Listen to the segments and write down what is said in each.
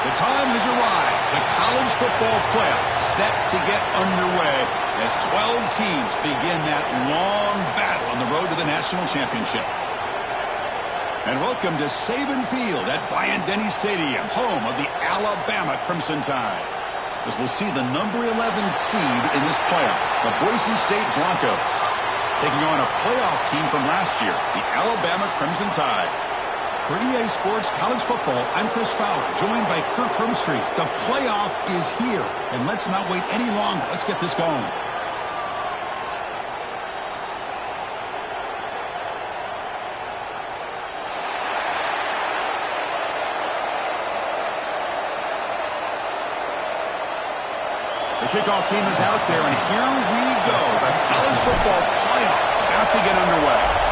The time has arrived. The college football playoff set to get underway as 12 teams begin that long battle on the road to the national championship. And welcome to Saban Field at Bryant-Denny Stadium, home of the Alabama Crimson Tide. As we'll see the number 11 seed in this playoff, the Boise State Broncos, taking on a playoff team from last year, the Alabama Crimson Tide. For EA Sports College Football, I'm Chris Fowler, joined by Kirk Hermstreet. The playoff is here, and let's not wait any longer. Let's get this going. The kickoff team is out there, and here we go. The college football playoff about to get underway.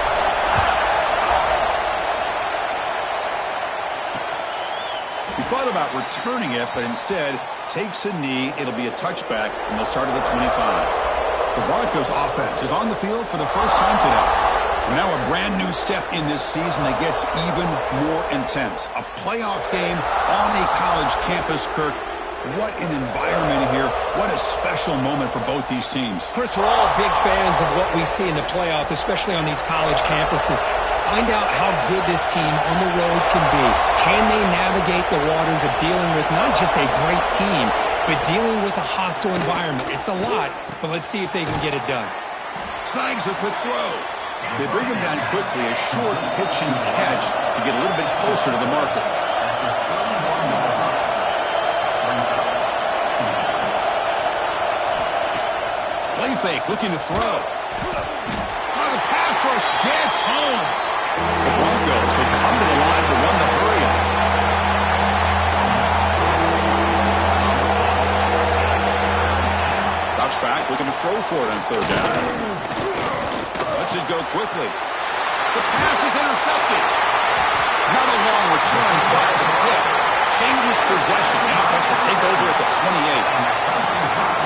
He thought about returning it, but instead takes a knee. It'll be a touchback, and they'll start at the 25. The Broncos offense is on the field for the first time today. And now a brand new step in this season that gets even more intense. A playoff game on a college campus, Kirk. What an environment here. What a special moment for both these teams. Chris, we're all big fans of what we see in the playoff, especially on these college campuses. Find out how good this team on the road can be. Can they navigate the waters of dealing with not just a great team, but dealing with a hostile environment? It's a lot, but let's see if they can get it done. Signs a quick throw. They bring him down quickly, a short pitch and catch to get a little bit closer to the marker. Play fake, looking to throw. Oh, the pass rush gets home. The Broncos will come to the line to run the hurry-up. Drops back, looking to throw for it on third down. Lets it go quickly. The pass is intercepted. Not a long return, but the pick changes possession. The offense will take over at the 28.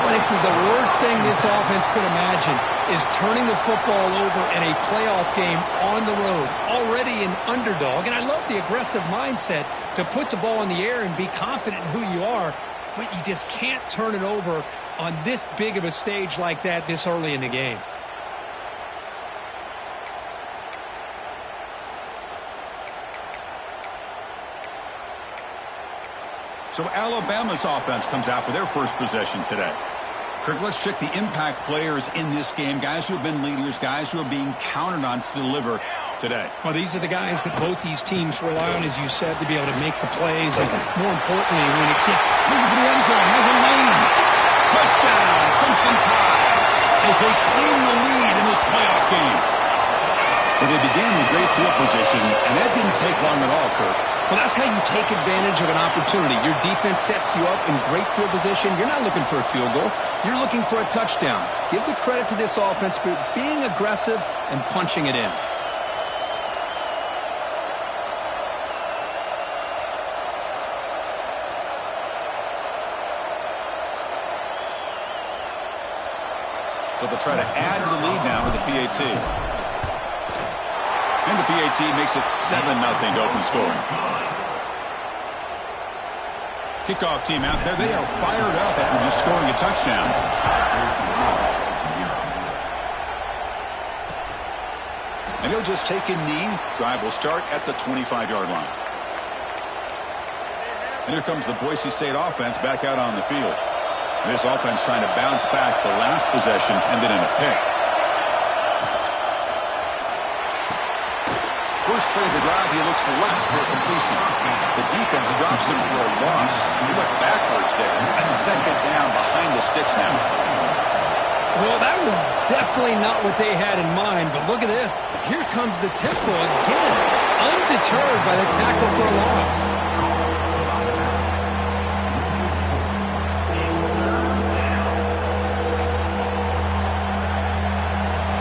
Well, this is the worst thing this offense could imagine, is turning the football over in a playoff game on the road. Already an underdog, and I love the aggressive mindset to put the ball in the air and be confident in who you are, but you just can't turn it over on this big of a stage like that this early in the game. So Alabama's offense comes out for their first possession today. Kirk, let's check the impact players in this game, guys who have been leaders, guys who are being counted on to deliver today. Well, these are the guys that both these teams rely on, as you said, to be able to make the plays. And more importantly, when it gets... Looking for the end zone, has a lane. Touchdown, Crimson Tide, as they claim the lead in this playoff game. Well, they began with great field position, and that didn't take long at all, Kirk. Well, that's how you take advantage of an opportunity. Your defense sets you up in great field position. You're not looking for a field goal. You're looking for a touchdown. Give the credit to this offense for being aggressive and punching it in. So they'll try to add to the lead now with the PAT. And the PAT makes it 7-0 to open scoring. Kickoff team out there. They are fired up after just scoring a touchdown. And he'll just take a knee. Drive will start at the 25-yard line. And here comes the Boise State offense back out on the field. This offense trying to bounce back. The last possession ended in a pick. First play of the drive, he looks left for a completion. The defense drops him for a loss. He went backwards there. A second down behind the sticks now. Well, that was definitely not what they had in mind, but look at this. Here comes the tempo again, undeterred by the tackle for a loss.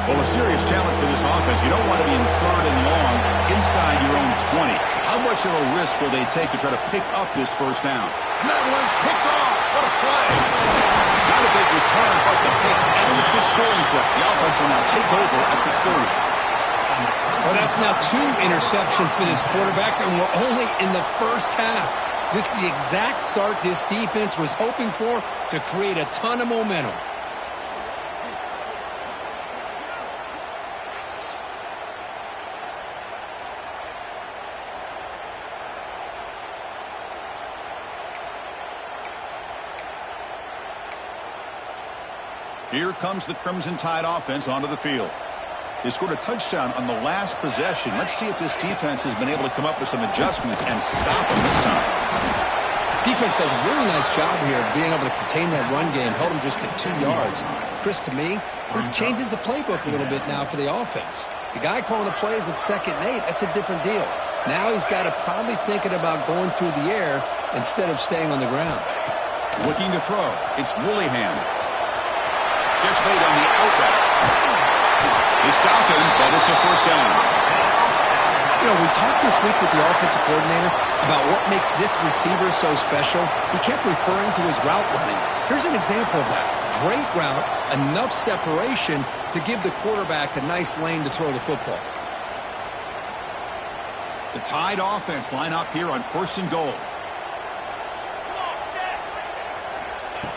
Well, a serious challenge for this offense. You don't want to be in third and long inside your own 20. How much of a risk will they take to try to pick up this first down? And that one's picked off. What a play. Not a big return, but the pick ends the scoring play. The offense will now take over at the 30. Well, that's now 2 interceptions for this quarterback, and we're only in the first half. This is the exact start this defense was hoping for to create a ton of momentum. Here comes the Crimson Tide offense onto the field. They scored a touchdown on the last possession. Let's see if this defense has been able to come up with some adjustments and stop them this time. Defense does a really nice job here of being able to contain that run game, held them just at 2 yards. Chris, to me, this changes the playbook a little bit now for the offense. The guy calling the plays at 2nd and 8, that's a different deal. Now he's got to probably thinking about going through the air instead of staying on the ground. Looking to throw. It's Willingham. Gets made on the outback. They stop him, but it's a first down. You know, we talked this week with the offensive coordinator about what makes this receiver so special. He kept referring to his route running. Here's an example of that. Great route, enough separation to give the quarterback a nice lane to throw the football. The Tide offense line up here on 1st and goal.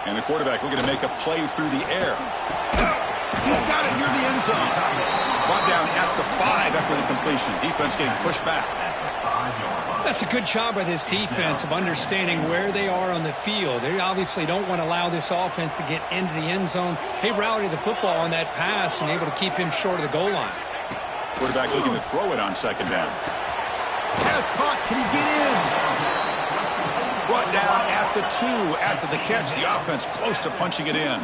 And the quarterback looking to make a play through the air. He's got it near the end zone. Brought down at the 5 after the completion. Defense getting pushed back. That's a good job by this defense of understanding where they are on the field. They obviously don't want to allow this offense to get into the end zone. They rallied the football on that pass and able to keep him short of the goal line. Quarterback looking to throw it on 2nd down. Pass caught. Can he get in? Brought down at the 2 after the catch. The offense close to punching it in.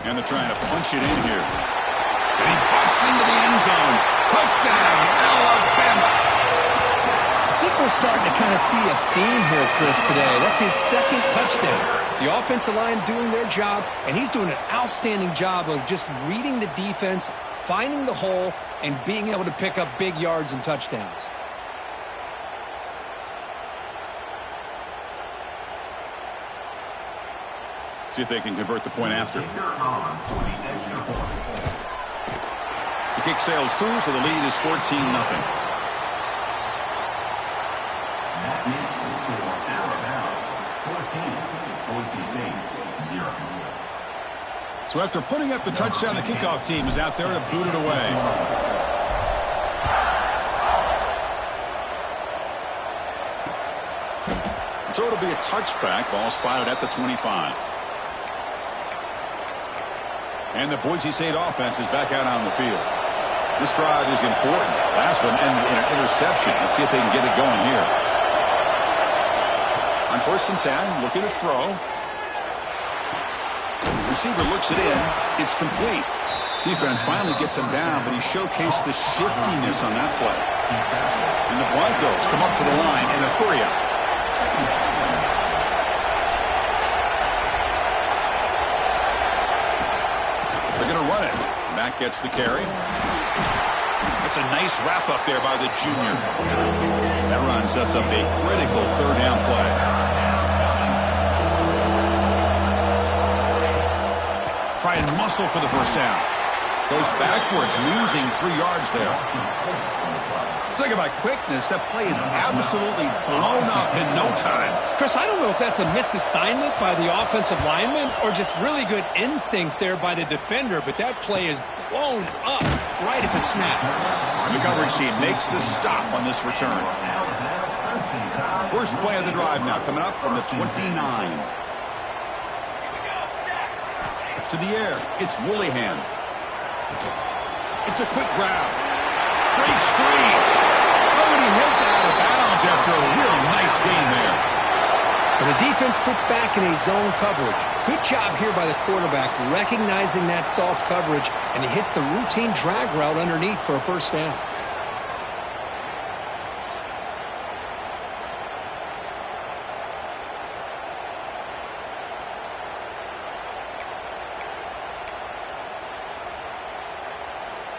And they're trying to punch it in here. And he busts into the end zone. Touchdown, Alabama. I think we're starting to kind of see a theme here, Chris, today. That's his 2nd touchdown. The offensive line doing their job, and he's doing an outstanding job of just reading the defense, finding the hole, and being able to pick up big yards and touchdowns. See if they can convert the point after. The kick sails through, so the lead is 14-0. That makes the score Alabama 14, Boise State 0. So after putting up the touchdown, the kickoff team is out there to boot it away. So it'll be a touchback. Ball spotted at the 25. And the Boise State offense is back out on the field. This drive is important. Last one ended in an interception. Let's see if they can get it going here. On 1st and 10, looking to throw. The receiver looks it in. It's complete. Defense finally gets him down, but he showcased the shiftiness on that play. And the Broncos come up to the line in a hurry-up. They're going to run it. Matt gets the carry. It's a nice wrap-up there by the junior. That run sets up a critical 3rd down play. Try and muscle for the first down. Goes backwards, losing 3 yards there. Talk about quickness. That play is absolutely blown up in no time. Chris, I don't know if that's a misassignment by the offensive lineman or just really good instincts there by the defender, but that play is blown up right at the snap. The coverage team makes the stop on this return. First play of the drive now, coming up from the 29. To the air, it's Willingham. It's a quick grab. Breaks free. Oh, and he heads out of bounds after a real nice gain there. And the defense sits back in a zone coverage. Good job here by the quarterback recognizing that soft coverage, and he hits the routine drag route underneath for a first down.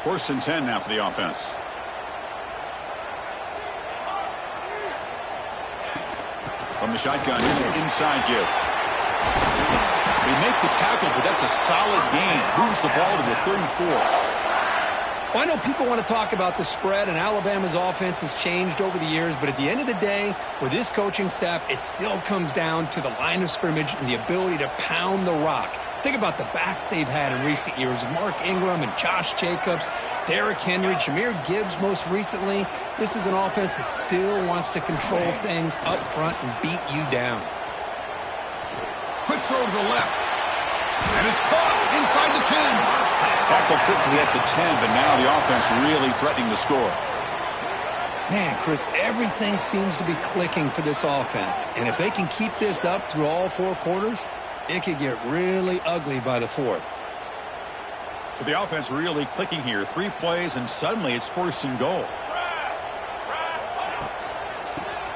First and 10 now for the offense. From the shotgun, here's an inside give. He make the tackle, but that's a solid gain. Moves the ball to the 34. Well, I know people want to talk about the spread, and Alabama's offense has changed over the years, but at the end of the day, with this coaching staff, it still comes down to the line of scrimmage and the ability to pound the rock. Think about the backs they've had in recent years. Mark Ingram and Josh Jacobs, Derrick Henry, Jahmyr Gibbs most recently. This is an offense that still wants to control things up front and beat you down. Quick throw to the left. And it's caught inside the 10. Tackle quickly at the 10, but now the offense really threatening to score. Man, Chris, everything seems to be clicking for this offense. And if they can keep this up through all 4 quarters, it could get really ugly by the 4th. So the offense really clicking here. 3 plays, and suddenly it's 1st and goal.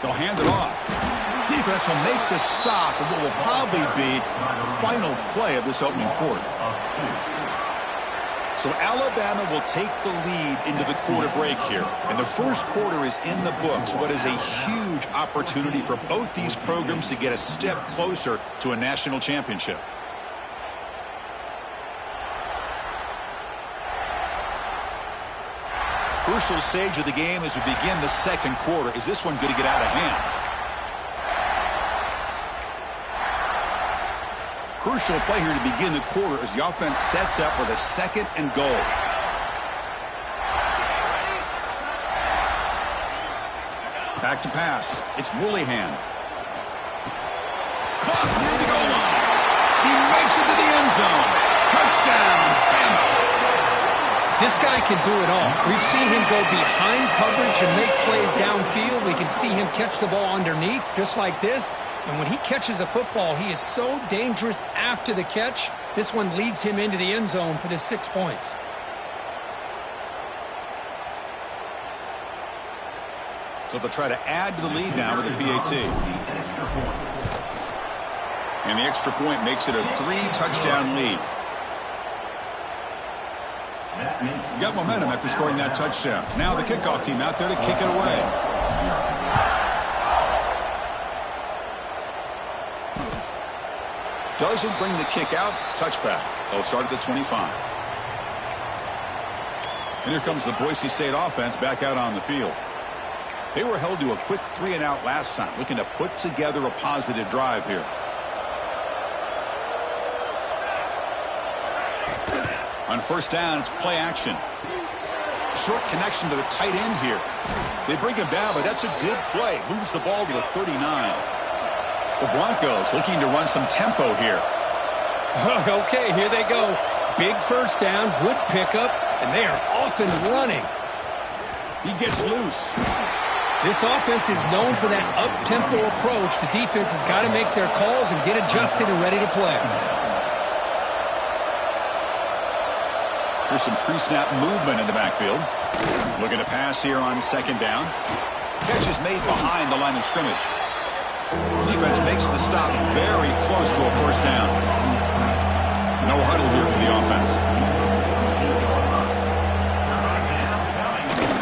They'll hand it off. Defense will make the stop, and what will probably be the final play of this opening quarter. So Alabama will take the lead into the quarter break here. And the first quarter is in the books. What is a huge opportunity for both these programs to get a step closer to a national championship. Crucial stage of the game as we begin the second quarter. Is this one going to get out of hand? Crucial play here to begin the quarter as the offense sets up with a 2nd and goal. Back to pass. It's Woolihan. Caught near the goal line. He makes it to the end zone. Touchdown, Bama. This guy can do it all. We've seen him go behind coverage and make plays downfield. We can see him catch the ball underneath just like this. And when he catches a football, he is so dangerous after the catch. This one leads him into the end zone for the 6 points. So they'll try to add to the lead now with the PAT. And the extra point makes it a 3-touchdown lead. You got momentum after scoring that touchdown. Now the kickoff team out there to kick it away. Doesn't bring the kick out. Touchback. They'll start at the 25. And here comes the Boise State offense back out on the field. They were held to a quick 3-and-out last time, looking to put together a positive drive here. On first down, it's play action. Short connection to the tight end here. They bring him down, but that's a good play. Moves the ball to the 39. The Broncos looking to run some tempo here. Okay, here they go. Big first down, good pickup, and they are off and running. He gets loose. This offense is known for that up-tempo approach. The defense has got to make their calls and get adjusted and ready to play. There's some pre-snap movement in the backfield. Looking to pass here on 2nd down. Catch is made behind the line of scrimmage. Defense makes the stop very close to a first down. No huddle here for the offense.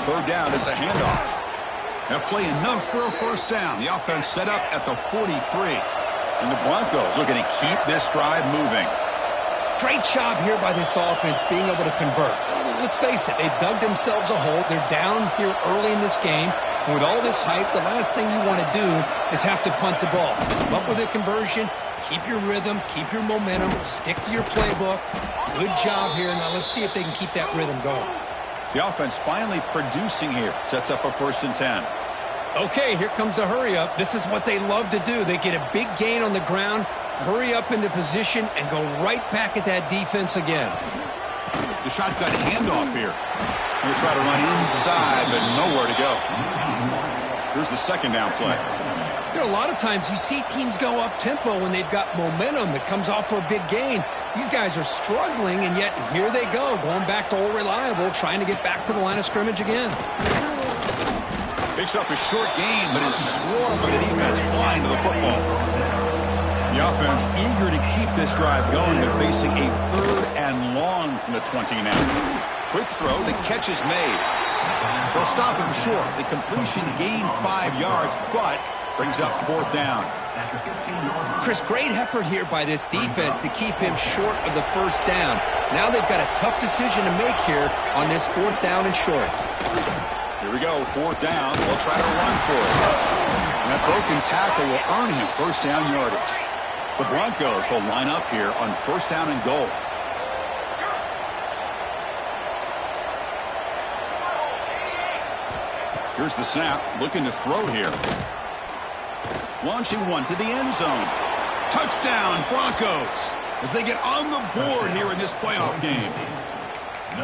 3rd down is a handoff. Now play enough for a first down. The offense set up at the 43. And the Broncos looking to keep this drive moving. Great job here by this offense being able to convert. Let's face it, they've dug themselves a hole. They're down here early in this game. And with all this hype, the last thing you want to do is have to punt the ball. Come up with a conversion, keep your rhythm, keep your momentum, stick to your playbook. Good job here. Now let's see if they can keep that rhythm going. The offense finally producing here. Sets up a 1st and 10. Okay, here comes the hurry up. This is what they love to do. They get a big gain on the ground, hurry up into position, and go right back at that defense again. The shotgun handoff here. They try to run inside, but nowhere to go. Here's the 2nd down play. There are a lot of times you see teams go up-tempo when they've got momentum that comes off for a big gain. These guys are struggling, and yet here they go, going back to old reliable, trying to get back to the line of scrimmage again. Picks up a short gain, but is swarmed by the defense flying to the football. The offense eager to keep this drive going. They're facing a 3rd and long from the 20 now. Quick throw. The catch is made. They'll stop him short. The completion gained 5 yards, but brings up 4th down. At the 15-yard line. Chris, great effort here by this defense to keep him short of the first down. Now they've got a tough decision to make here on this 4th down and short. Here we go, 4th down. They'll try to run for it. And that broken tackle will earn him first down yardage. The Broncos will line up here on 1st down and goal. Here's the snap, looking to throw here. Launching one to the end zone. Touchdown, Broncos, as they get on the board here in this playoff game.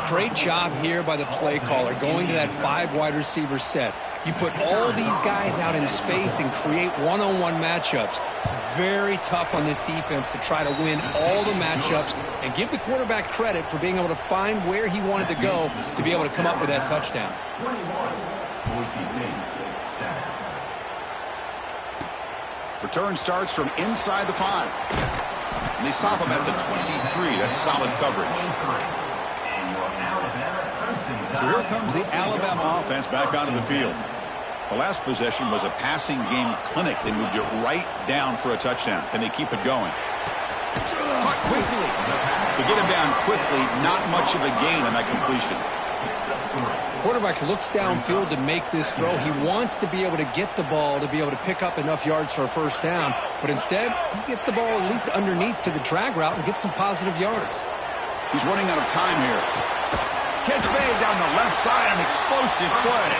Great job here by the play caller, going to that 5 wide receiver set. You put all these guys out in space and create one-on-one matchups. It's very tough on this defense to try to win all the matchups and give the quarterback credit for being able to find where he wanted to go to be able to come up with that touchdown. 21. Boise State, 7. Return starts from inside the 5. And they stop him at the 23. That's solid coverage. So here comes the Alabama offense back onto the field. The last possession was a passing game clinic. They moved it right down for a touchdown. Can they keep it going? Caught quickly. To get him down quickly, not much of a gain on that completion. Quarterback looks downfield to make this throw. He wants to be able to get the ball to be able to pick up enough yards for a first down. But instead, he gets the ball at least underneath to the drag route and gets some positive yards. He's running out of time here. Catch made down the left side, an explosive play.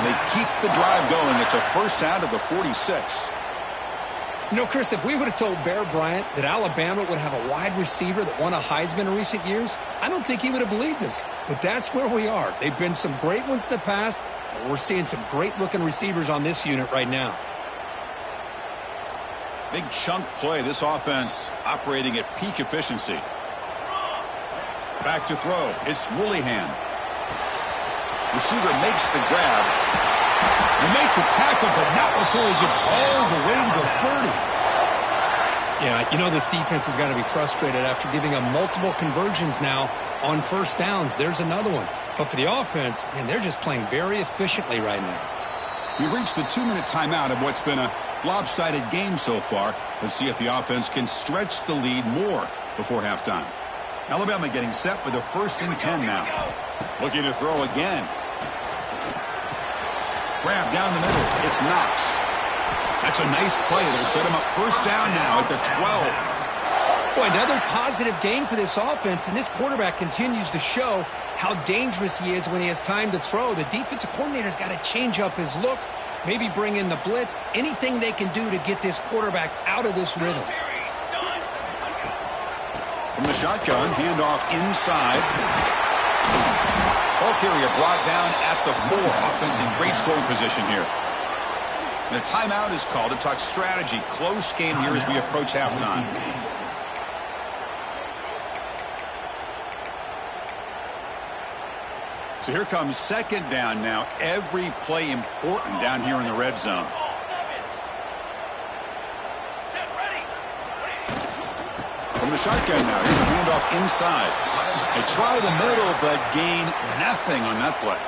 They keep the drive going. It's a first down to the 46. You know, Chris, if we would have told Bear Bryant that Alabama would have a wide receiver that won a Heisman in recent years, I don't think he would have believed us. But that's where we are. They've been some great ones in the past, and we're seeing some great-looking receivers on this unit right now. Big chunk play. This offense operating at peak efficiency. Back to throw. It's Woolihan. Receiver makes the grab. They make the tackle, but not before he gets all the way to the 30. Yeah, you know this defense has got to be frustrated after giving them multiple conversions now on first downs. There's another one. But for the offense, man, they're just playing very efficiently right now. We've reached the 2-minute timeout of what's been a lopsided game so far. Let's see if the offense can stretch the lead more before halftime. Alabama getting set with a 1st and 10 now. Looking to throw again. Grab down the middle. It's Knox. That's a nice play. It'll set him up first down now at the 12. Boy, another positive game for this offense, and this quarterback continues to show how dangerous he is when he has time to throw. The defensive coordinator's got to change up his looks, maybe bring in the blitz, anything they can do to get this quarterback out of this rhythm. From the shotgun, handoff inside. Ball carrier brought down at the 4. Offense in great scoring position here. And a timeout is called to talk strategy. Close game here as we approach halftime. So here comes 2nd down now. Every play important down here in the red zone. From the shotgun now. Here's a handoff inside. They try the middle, but gain nothing on that play.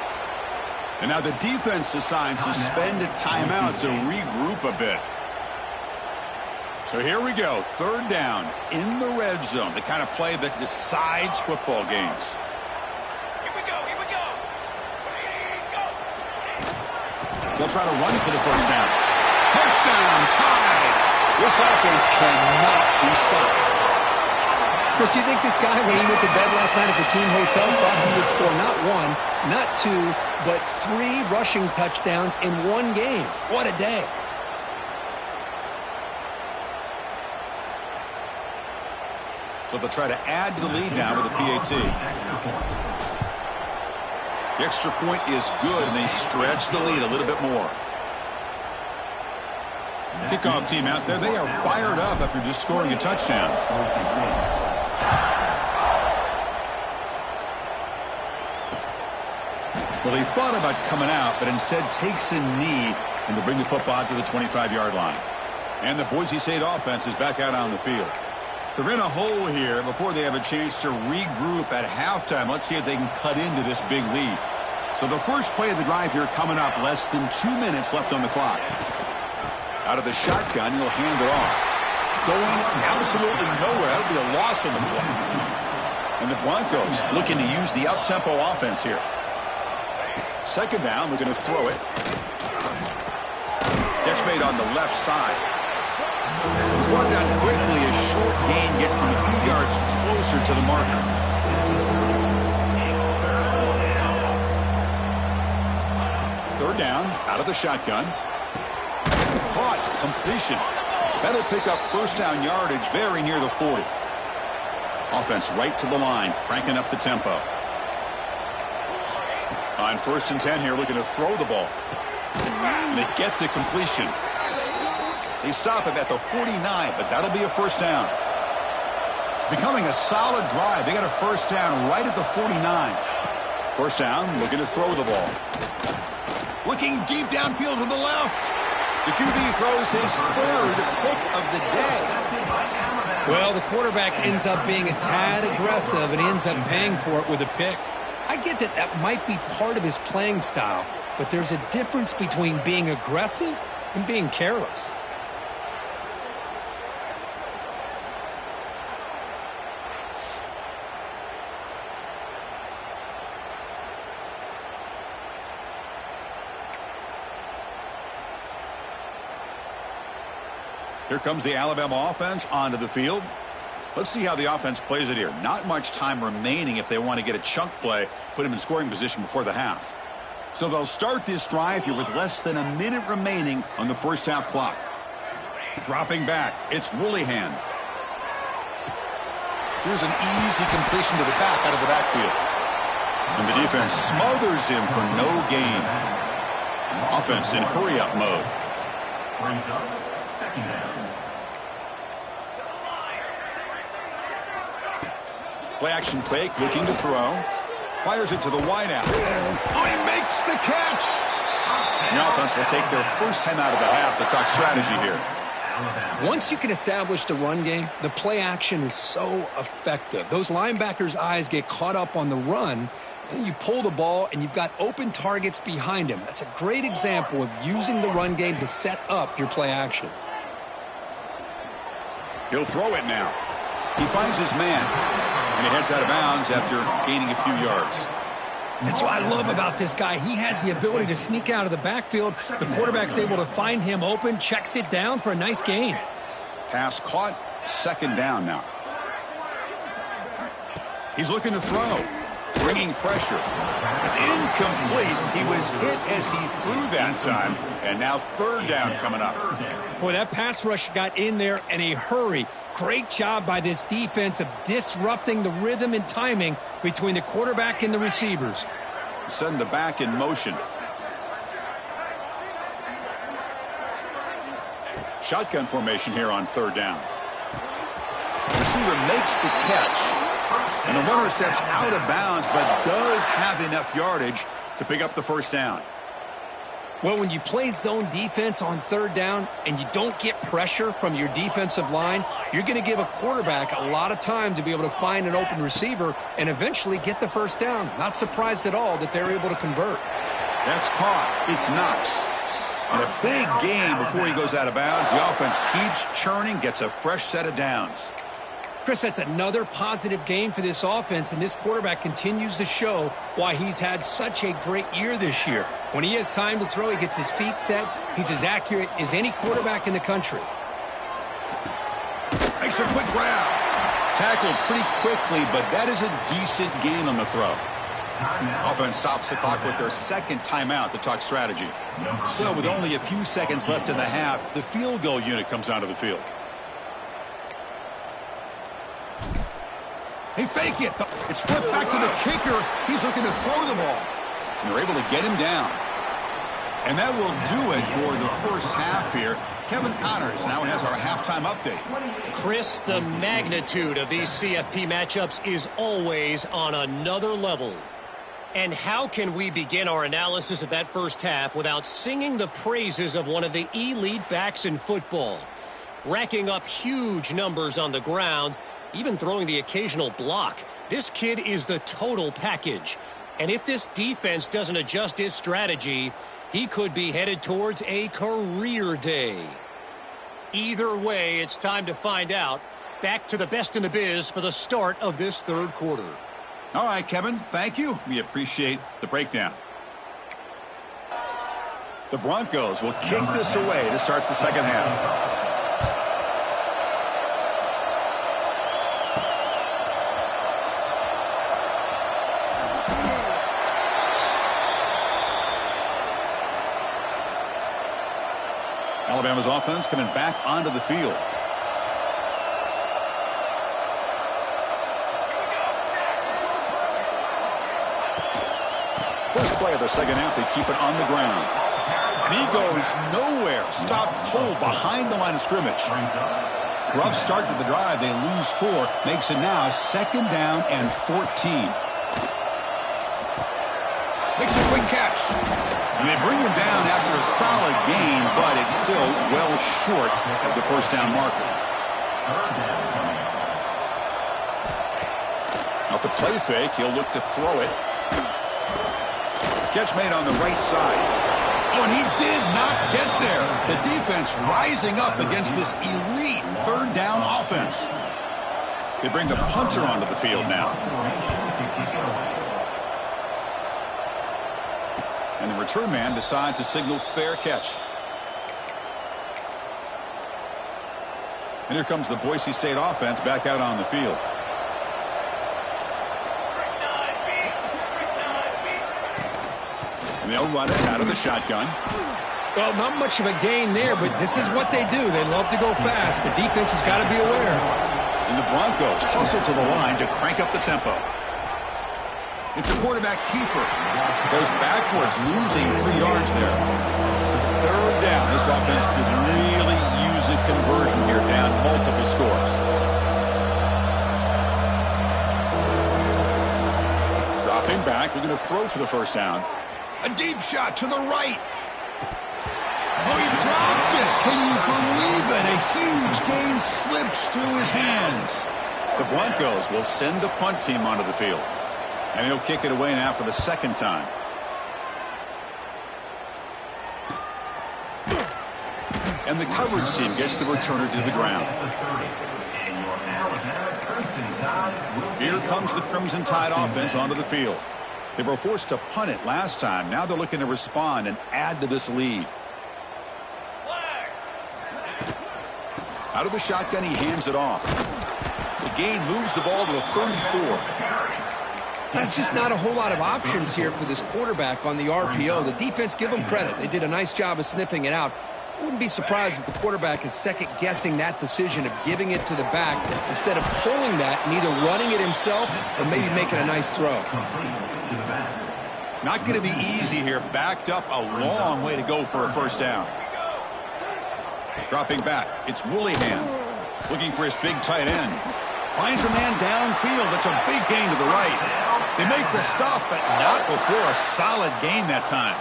And now the defense decides to spend a timeout to regroup a bit. So here we go. 3rd down in the red zone. The kind of play that decides football games. Here we go. They'll try to run for the first down. Touchdown, tied. This offense cannot be stopped. Of course, you think this guy, when he went to bed last night at the team hotel, thought he would score not 1, not 2, but 3 rushing touchdowns in one game. What a day. So they'll try to add to the lead now with a PAT. The extra point is good, and they stretch the lead a little bit more. Kickoff team out there, they are fired up after just scoring a touchdown. Well, he thought about coming out, but instead takes a knee and to bring the football to the 25-yard line. And the Boise State offense is back out on the field. They're in a hole here before they have a chance to regroup at halftime. Let's see if they can cut into this big lead. So the first play of the drive here coming up, less than 2 minutes left on the clock. Out of the shotgun, he'll hand it off. Going absolutely nowhere. That'll be a loss on the play. And the Broncos looking to use the up-tempo offense here. Second down, we're going to throw it. Catch made on the left side. He's brought down quickly. A short gain gets them a few yards closer to the marker. Third down, out of the shotgun. Caught, completion. That'll pick up first down yardage very near the 40. Offense right to the line, cranking up the tempo. On 1st and 10 here, looking to throw the ball. And they get the completion. They stop him at the 49, but that'll be a first down. It's becoming a solid drive. They got a first down right at the 49. First down, looking to throw the ball. Looking deep downfield to the left. The QB throws his 3rd pick of the day. Well, the quarterback ends up being a tad aggressive, and he ends up paying for it with a pick. I get that that might be part of his playing style, but there's a difference between being aggressive and being careless. Here comes the Alabama offense onto the field. Let's see how the offense plays it here. Not much time remaining if they want to get a chunk play, put them in scoring position before the half. So they'll start this drive here with less than a minute remaining on the first half clock. Dropping back, it's Woolihan. Here's an easy completion to the back out of the backfield. And the defense smothers him for no gain. Offense in hurry-up mode. Brings up second down. Play action fake, looking to throw. Fires it to the wideout. Oh, he makes the catch! The offense will take their first time out of the half. Let's talk strategy here. Once you can establish the run game, the play action is so effective. Those linebackers' eyes get caught up on the run, and you pull the ball, and you've got open targets behind him. That's a great example of using the run game to set up your play action. He'll throw it now. He finds his man, and he heads out of bounds after gaining a few yards. That's what I love about this guy. He has the ability to sneak out of the backfield. The quarterback's able to find him open, checks it down for a nice gain. Pass caught, second down now. He's looking to throw, bringing pressure. It's incomplete. He was hit as he threw that time, and now third down coming up. Boy, that pass rush got in there in a hurry. Great job by this defense of disrupting the rhythm and timing between the quarterback and the receivers. Send the back in motion. Shotgun formation here on third down. Receiver makes the catch, and the runner steps out of bounds, but does have enough yardage to pick up the first down. Well, when you play zone defense on third down and you don't get pressure from your defensive line, you're going to give a quarterback a lot of time to be able to find an open receiver and eventually get the first down. Not surprised at all that they're able to convert. That's caught. It's Knox. And a big gain before he goes out of bounds. The offense keeps churning, gets a fresh set of downs. Chris, that's another positive game for this offense, and this quarterback continues to show why he's had such a great year this year. When he has time to throw, he gets his feet set. He's as accurate as any quarterback in the country. Makes a quick grab. Tackled pretty quickly, but that is a decent gain on the throw. Offense stops the clock with their second timeout to talk strategy. So with only a few seconds left in the half, the field goal unit comes onto the field. They fake it. It's flipped back to the kicker. He's looking to throw the ball. And they're able to get him down. And that will do it for the first half here. Kevin Connors now has our halftime update. Chris, the magnitude of these CFP matchups is always on another level. And how can we begin our analysis of that first half without singing the praises of one of the elite backs in football? Racking up huge numbers on the ground, even throwing the occasional block. This kid is the total package. And if this defense doesn't adjust its strategy, he could be headed towards a career day. Either way, it's time to find out. Back to the best in the biz for the start of this third quarter. All right, Kevin, thank you. We appreciate the breakdown. The Broncos will kick this away to start the second half. Alabama's offense coming back onto the field. First play of the second half, they keep it on the ground. And he goes nowhere. Stop cold behind the line of scrimmage. Rough start to the drive. They lose 4. Makes it now 2nd down and 14. Makes a quick catch. And they bring him down after a solid gain, but it's still well short of the first down marker. Off the play fake, he'll look to throw it. Catch made on the right side. Oh, and he did not get there. The defense rising up against this elite third down offense. They bring the punter onto the field now. And the return man decides to signal fair catch. And here comes the Boise State offense back out on the field. And they'll run it out of the shotgun. Well, not much of a gain there, but this is what they do. They love to go fast. The defense has got to be aware. And the Broncos hustle to the line to crank up the tempo. It's a quarterback keeper. Goes backwards, losing 3 yards there. Third down. This offense could really use a conversion here, down multiple scores. Dropping back. We're going to throw for the first down. A deep shot to the right. Oh, he dropped it. Can you believe it? A huge gain slips through his hands. The Broncos will send the punt team onto the field. And he'll kick it away now for the second time. And the coverage team gets the returner to the ground. Here comes the Crimson Tide offense onto the field. They were forced to punt it last time. Now they're looking to respond and add to this lead. Out of the shotgun, he hands it off. The gain moves the ball to the 34. That's just not a whole lot of options here for this quarterback on the RPO. The defense, give them credit. They did a nice job of sniffing it out. I wouldn't be surprised if the quarterback is second-guessing that decision of giving it to the back instead of pulling that and either running it himself or maybe making a nice throw. Not going to be easy here. Backed up a long way to go for a first down. Dropping back, it's Willingham looking for his big tight end. Finds a man downfield. That's a big gain to the right. They make the stop, but not before a solid gain that time.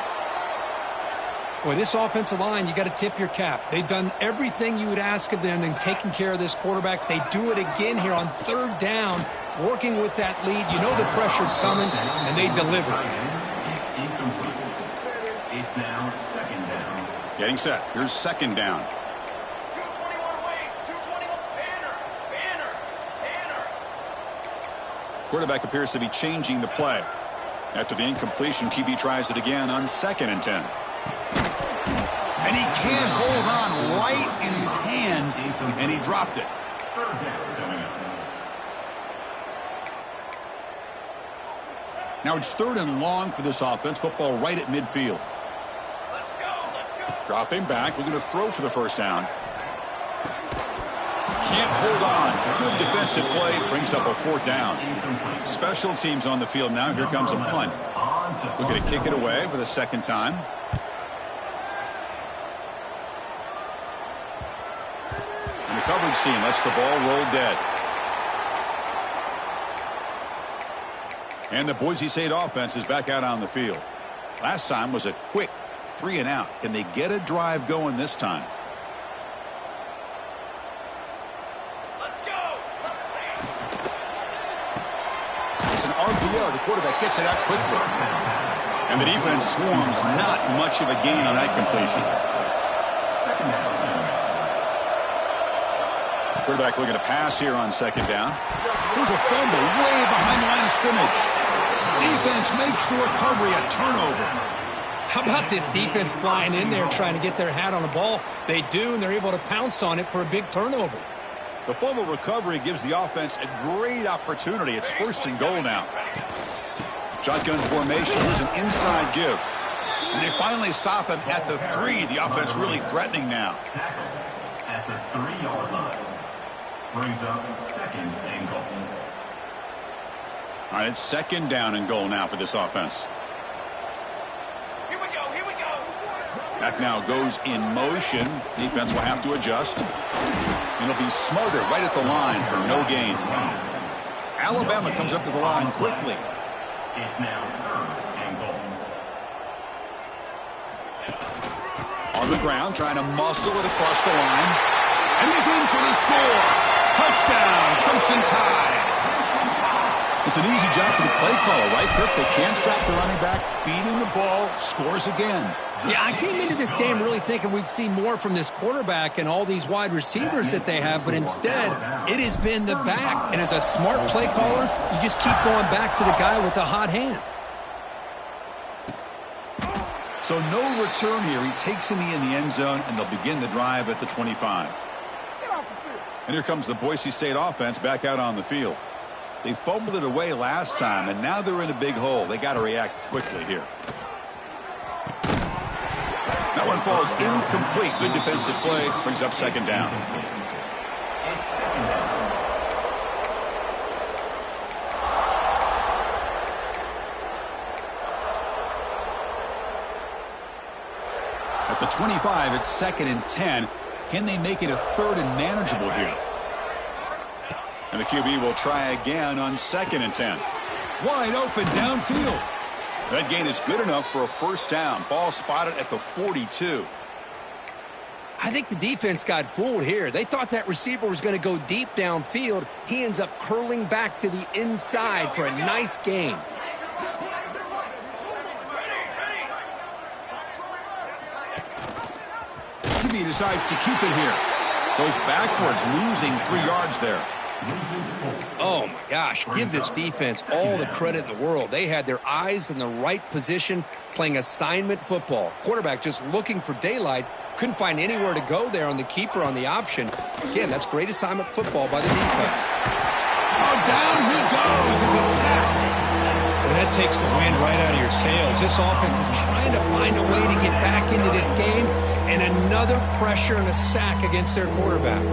Boy, this offensive line, you got to tip your cap. They've done everything you would ask of them in taking care of this quarterback. They do it again here on third down, working with that lead. You know the pressure's coming, and they deliver. It's now 2nd down. Getting set. Here's 2nd down. 221 Wade, 221 Banner. Quarterback appears to be changing the play. After the incompletion, QB tries it again on 2nd and 10. And he can't hold on right in his hands, and he dropped it. 3rd down coming up. Now it's 3rd and long for this offense. Football right at midfield. Let's go. Dropping back. We're going to throw for the first down. Can't hold on. Good defensive play. Brings up a 4th down. Special teams on the field now. Here comes a punt. We're going to kick it away for the 2nd time. And the coverage team lets the ball roll dead. And the Boise State offense is back out on the field. Last time was a quick 3 and out. Can they get a drive going this time? Let's go. It's an RPO. The quarterback gets it out quickly. And the defense swarms. Not much of a gain on that completion. Quarterback looking to pass here on second down. There's a fumble way behind the line of scrimmage. Defense makes the recovery a turnover. How about this defense flying in there trying to get their hat on the ball? They do, and they're able to pounce on it for a big turnover. The fumble recovery gives the offense a great opportunity. It's 1st and goal now. Shotgun formation. Here's an inside give. And they finally stop him at the 3. The offense really threatening now. Tackle at the 3-yard line. Brings up 2nd and goal. All right, it's 2nd down and goal now for this offense. Here we go, here we go. Back now goes in motion. Defense will have to adjust. And it'll be smothered right at the line for no gain. Alabama comes up to the line quickly. It's now 3rd and goal. On the ground, trying to muscle it across the line. And he's in for the score. Touchdown, Crimson Tide. It's an easy job for the play caller, right, Kirk? They can't stop the running back, feeding the ball, scores again. Yeah, I came into this game really thinking we'd see more from this quarterback and all these wide receivers that they have, but instead, it has been the back. And as a smart play caller, you just keep going back to the guy with the hot hand. So no return here. He takes in the end zone, and they'll begin the drive at the 25. And here comes the Boise State offense back out on the field. They fumbled it away last time, and now they're in a big hole. They got to react quickly here. That one falls incomplete. Good defensive play. Brings up 2nd down. At the 25, it's 2nd and 10. Can they make it a 3rd and manageable here? And the QB will try again on 2nd and 10. Wide open downfield. That gain is good enough for a 1st down. Ball spotted at the 42. I think the defense got fooled here. They thought that receiver was going to go deep downfield. He ends up curling back to the inside for a nice gain. QB decides to keep it here. Goes backwards, losing 3 yards there. Oh, my gosh. Give this defense all the credit in the world. They had their eyes in the right position, playing assignment football. Quarterback just looking for daylight. Couldn't find anywhere to go there on the keeper on the option. Again, that's great assignment football by the defense. Oh, down he goes. It's a sack. Well, that takes the wind right out of your sails. This offense is trying to find a way to get back into this game, and another pressure and a sack against their quarterback.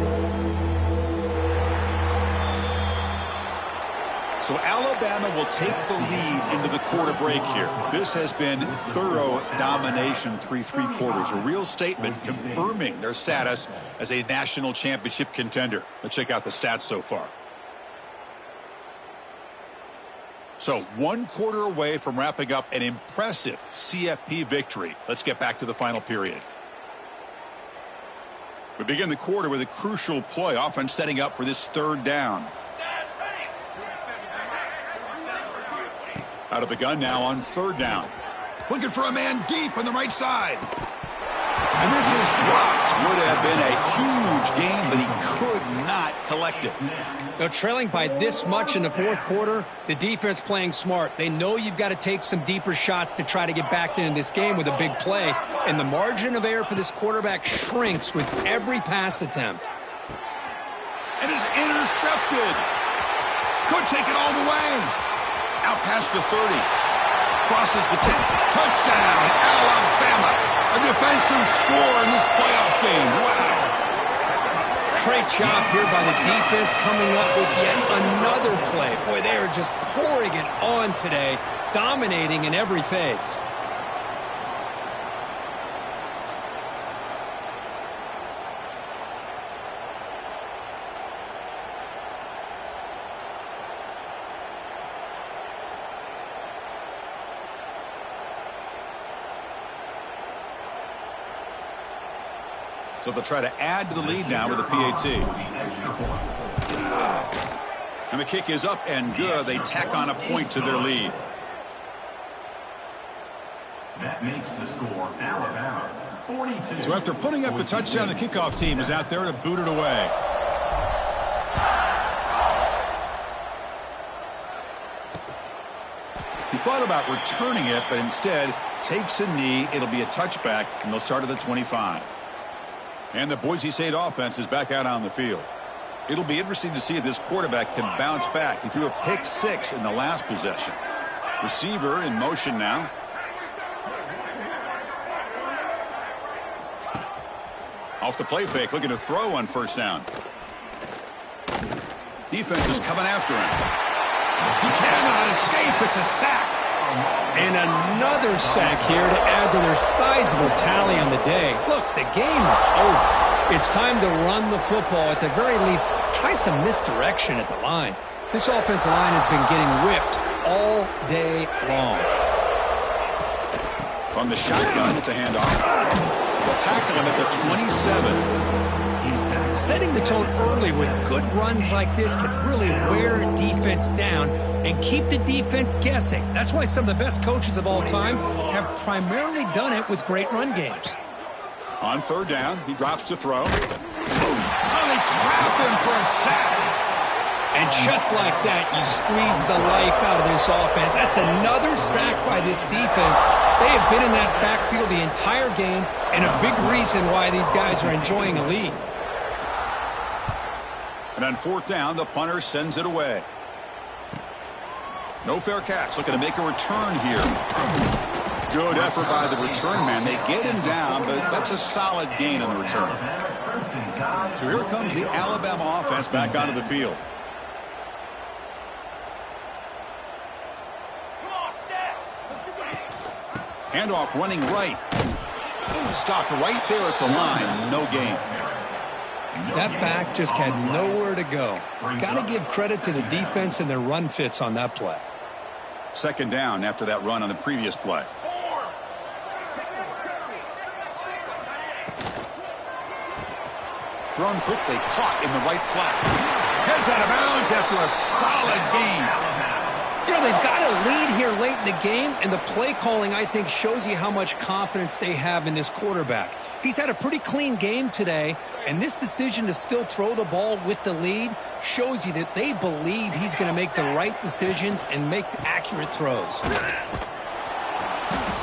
So Alabama will take the lead into the quarter break here. This has been thorough domination through 3 quarters. A real statement confirming their status as a national championship contender. Let's check out the stats so far. So 1 quarter away from wrapping up an impressive CFP victory. Let's get back to the final period. We begin the quarter with a crucial play. Offense setting up for this 3rd down. Out of the gun now on 3rd down. Looking for a man deep on the right side. And this is dropped. Would have been a huge gain, but he could not collect it. Now, trailing by this much in the 4th quarter, the defense playing smart. They know you've got to take some deeper shots to try to get back into this game with a big play. And the margin of error for this quarterback shrinks with every pass attempt. And is intercepted. Could take it all the way. Out past the 30. Crosses the 10. Touchdown, Alabama. A defensive score in this playoff game. Wow. Great job here by the defense coming up with yet another play. Boy, they are just pouring it on today, dominating in every phase. So they'll try to add to the lead now with a PAT. And the kick is up and good. They tack on a point to their lead. That makes the score Alabama 42. So after putting up a touchdown, the kickoff team is out there to boot it away. thought about returning it, but instead takes a knee. It'll be a touchback, and they'll start at the 25. And the Boise State offense is back out on the field. It'll be interesting to see if this quarterback can bounce back. He threw a pick 6 in the last possession. Receiver in motion now. Off the play fake, looking to throw on first down. Defense is coming after him. He cannot escape. It's a sack. And another sack here to add to their sizable tally on the day. Look, the game is over. It's time to run the football. At the very least, try some misdirection at the line. This offensive line has been getting whipped all day long. From the shotgun, it's a handoff. They'll tackle him at the 27. Setting the tone early with good runs like this can really wear a defense down and keep the defense guessing. That's why some of the best coaches of all time have primarily done it with great run games. On third down, he drops to throw. Boom. Oh, they trap him for a sack. And just like that, you squeeze the life out of this offense. That's another sack by this defense. They have been in that backfield the entire game, and a big reason why these guys are enjoying a lead. And on fourth down, the punter sends it away. No fair catch. Looking to make a return here. Good effort by the return man. They get him down, but that's a solid gain on the return. So here comes the Alabama offense back onto the field. Handoff running right. Stopped right there at the line. No gain. That back just had nowhere to go. Got to give credit to the defense and their run fits on that play. Second down after that run on the previous play. Thrown quickly, caught in the right flat. Heads out of bounds after a solid gain. You know, they've got a lead here late in the game, and the play calling, I think, shows you how much confidence they have in this quarterback. He's had a pretty clean game today, and this decision to still throw the ball with the lead shows you that they believe he's going to make the right decisions and make accurate throws.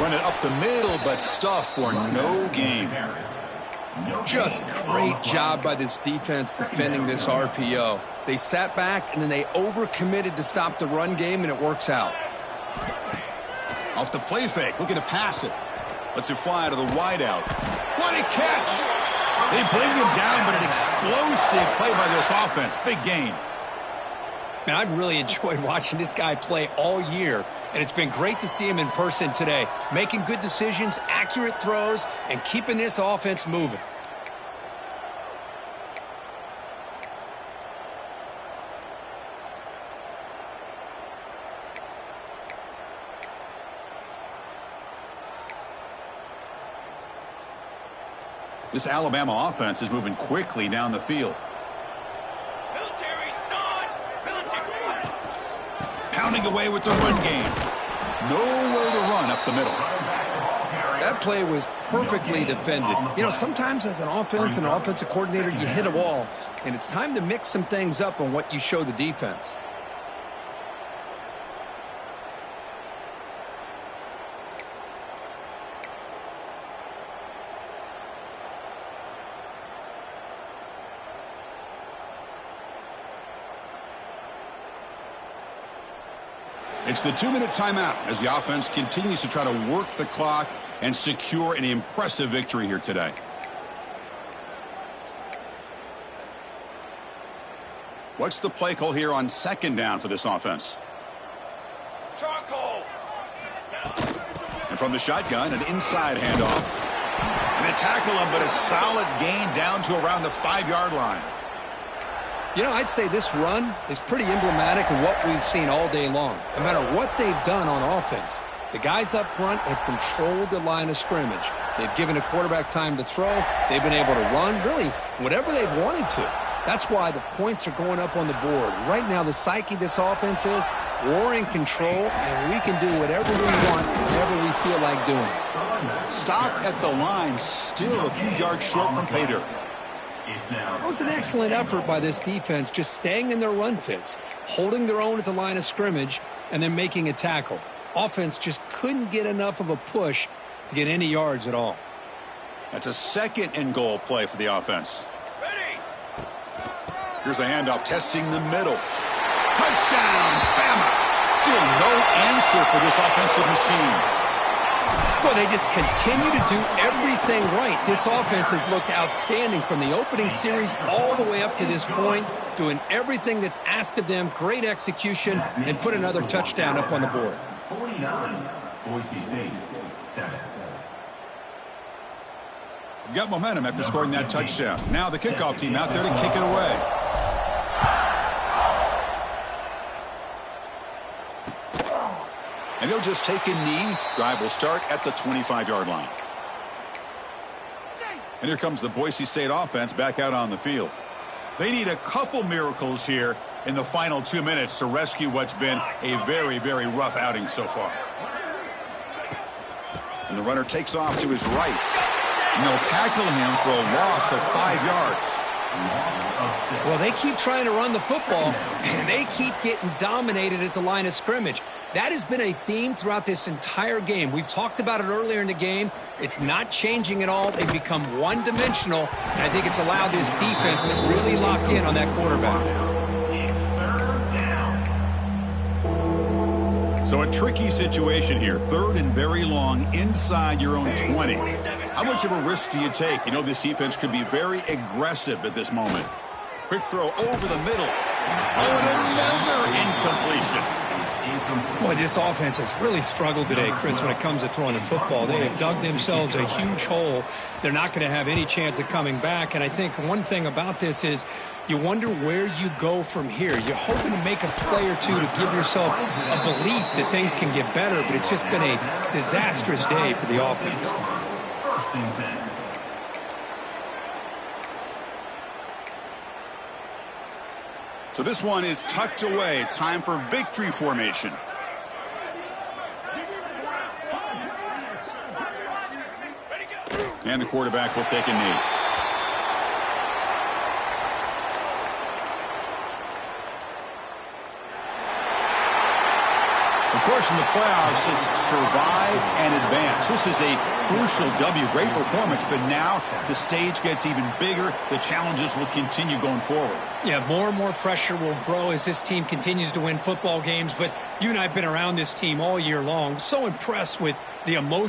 Run it up the middle, but stuff for no gain. Just great job by this defense defending this RPO. They sat back, and then they overcommitted to stop the run game, and it works out. Off the play fake, looking to pass it. Lets it fly to the wideout. What a catch! They bring him down, but an explosive play by this offense. Big gain. Man, I've really enjoyed watching this guy play all year, and it's been great to see him in person today, making good decisions, accurate throws, and keeping this offense moving. This Alabama offense is moving quickly down the field. Military stun! Military! Pounding away with the run game. Nowhere to run up the middle. That play was perfectly defended. You know, sometimes as an offense and an offensive coordinator, you hit a wall, and it's time to mix some things up on what you show the defense. It's the 2-minute timeout as the offense continues to try to work the clock and secure an impressive victory here today. What's the play call here on second down for this offense? Charcoal! And from the shotgun, an inside handoff. And they tackle him, but a solid gain down to around the 5-yard line. You know, I'd say this run is pretty emblematic of what we've seen all day long. No matter what they've done on offense, the guys up front have controlled the line of scrimmage. They've given a quarterback time to throw. They've been able to run, really, whatever they've wanted to. That's why the points are going up on the board. Right now, the psyche of this offense is we're in control, and we can do whatever we want, whatever we feel like doing. Stop at the line, still a few yards short from pay dirt. It was an excellent effort by this defense, just staying in their run fits, holding their own at the line of scrimmage, and then making a tackle. Offense just couldn't get enough of a push to get any yards at all. That's a 2nd and goal play for the offense. Ready. Here's the handoff, testing the middle. Touchdown, Bama. Still no answer for this offensive machine. Well, they just continue to do everything right. This offense has looked outstanding from the opening series all the way up to this point, doing everything that's asked of them, great execution, and put another touchdown up on the board. 49, Boise State, 7. Got momentum after scoring that touchdown. Now the kickoff team out there to kick it away. And he'll just take a knee. Drive will start at the 25-yard line. And here comes the Boise State offense back out on the field. They need a couple miracles here in the final 2 minutes to rescue what's been a very, very rough outing so far. And the runner takes off to his right. And they'll tackle him for a loss of 5 yards. Well, they keep trying to run the football, and they keep getting dominated at the line of scrimmage. That has been a theme throughout this entire game. We've talked about it earlier in the game. It's not changing at all. They've become one-dimensional, and I think it's allowed this defense to really lock in on that quarterback. So a tricky situation here. 3rd and very long inside your own 20. How much of a risk do you take? You know this defense could be very aggressive at this moment. Quick throw over the middle. Oh, and another incompletion. Boy, this offense has really struggled today, Chris, when it comes to throwing the football. They have dug themselves a huge hole. They're not going to have any chance of coming back. And I think one thing about this is you wonder where you go from here. You're hoping to make a play or two to give yourself a belief that things can get better, but it's just been a disastrous day for the offense. So this one is tucked away. Time for victory formation. And the quarterback will take a knee. Of course, in the playoffs, it's survive and advance. This is a crucial W. Great performance, but now the stage gets even bigger. The challenges will continue going forward. Yeah, more and more pressure will grow as this team continues to win football games. But you and I have been around this team all year long. So impressed with the emotion